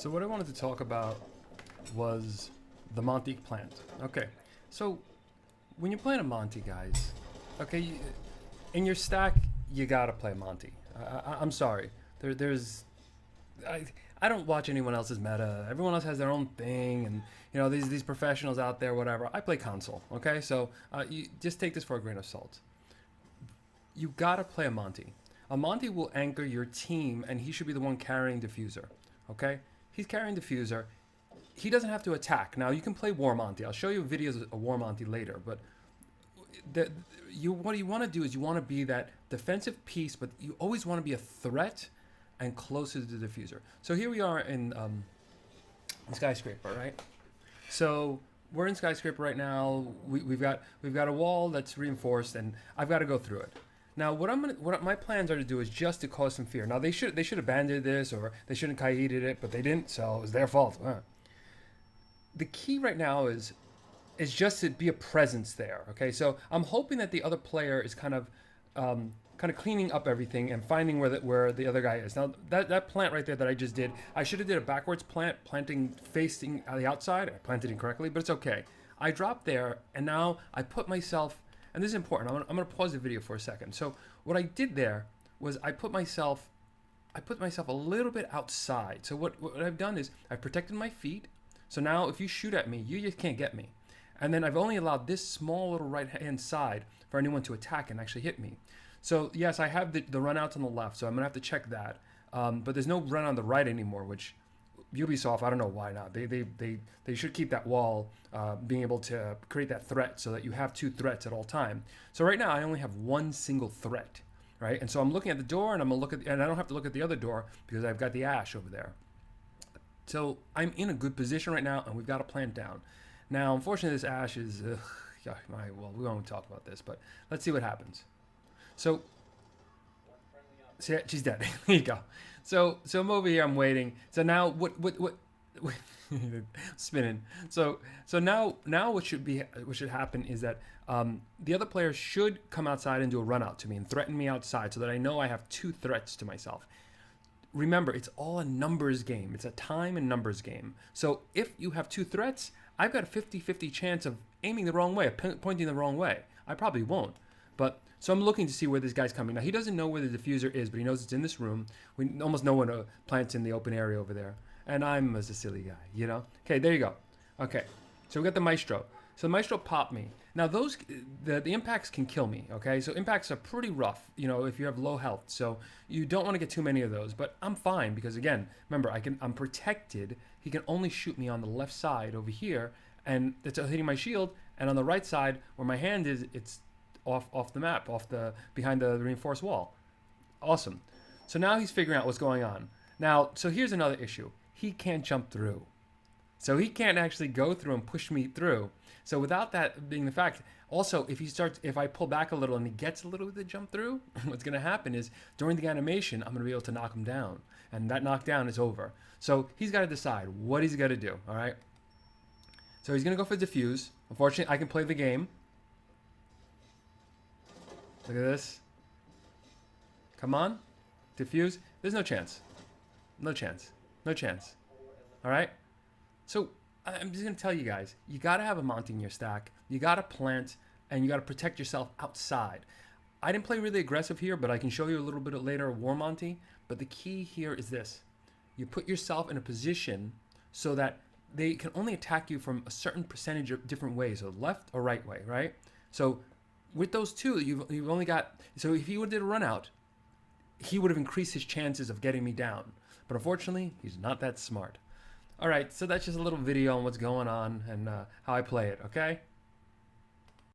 So what I wanted to talk about was the Monty plant. Okay, so when you plant a Monty, guys, okay, in your stack you gotta play Monty. I'm sorry, there's I, I don't watch anyone else's meta. Everyone else has their own thing, and these professionals out there, whatever. I play console. Okay, so you just take this for a grain of salt. You gotta play a Monty. A Monty will anchor your team, and he should be the one carrying diffuser. Okay, he's carrying diffuser. He doesn't have to attack. Now you can play War Monty. I'll show you videos of War Monty later, but what you want to do is you want to be that defensive piece, but you always want to be a threat and closer to the diffuser. So here we are in Skyscraper, right? So we're in Skyscraper right now. We've got a wall that's reinforced, and I've got to go through it. Now, what my plans are to do is just to cause some fear. Now they should abandon this, or they shouldn't kaited it, but they didn't, so it was their fault. The key right now is just to be a presence there. Okay, so I'm hoping that the other player is kind of cleaning up everything and finding where the other guy is. Now that plant right there that I just did, I should have did a backwards planting facing the outside. I planted incorrectly, but it's okay. I dropped there, and now I put myself. And this is important. I'm going to pause the video for a second. So what I did there was I put myself a little bit outside. So what I've done is I've protected my feet. So now if you shoot at me, you just can't get me. And then I've only allowed this small little right-hand side for anyone to attack and actually hit me. So yes, I have the run outs on the left, so I'm going to have to check that. But there's no run on the right anymore, which Ubisoft, I don't know why not. They should keep that wall being able to create that threat so that you have two threats at all time. So right now I only have one single threat, right? And so I'm looking at the door, and and I don't have to look at the other door because I've got the ash over there. So I'm in a good position right now, and we've got a plant down. Now, unfortunately, this ash is, well, we won't talk about this, but let's see what happens. So, see, she's dead. There you go. So I'm over here. I'm waiting. So now what spinning. So now what should happen is that the other player should come outside and do a run out to me and threaten me outside, so that I know I have two threats to myself. Remember, it's all a numbers game. It's a time and numbers game. So if you have two threats, I've got a 50-50 chance of aiming the wrong way, pointing the wrong way. I probably won't. So I'm looking to see where this guy's coming. Now, he doesn't know where the diffuser is, but he knows it's in this room. Almost no one plants in the open area over there. And I'm a silly guy, Okay, there you go. Okay, so we got the Maestro. So the Maestro popped me. Now, the impacts can kill me, okay? So impacts are pretty rough, if you have low health. So you don't want to get too many of those. But I'm fine because, again, remember, I'm protected. He can only shoot me on the left side over here, and it's hitting my shield. And on the right side, where my hand is, it's off the map, behind the reinforced wall. Awesome. So now he's figuring out what's going on. Now, so here's another issue. He can't jump through. So he can't actually go through and push me through. So without that being the fact, also if I pull back a little and he gets a little bit of jump through, what's going to happen is during the animation, I'm going to be able to knock him down. And that knockdown is over. So he's got to decide what he's got to do, all right? So he's going to go for diffuse. Unfortunately, I can play the game. Look at this. Come on. Diffuse. There's no chance. No chance. No chance. All right? So I'm just going to tell you guys, you got to have a Monty in your stack. You got to plant, and you got to protect yourself outside. I didn't play really aggressive here, but I can show you a little bit later War Monty. But the key here is this. You put yourself in a position so that they can only attack you from a certain percentage of different ways, so left or right way, right? So with those two, you've only got, so if he would have did a run out, he would have increased his chances of getting me down. But unfortunately, he's not that smart. All right, so that's just a little video on what's going on and how I play it, okay?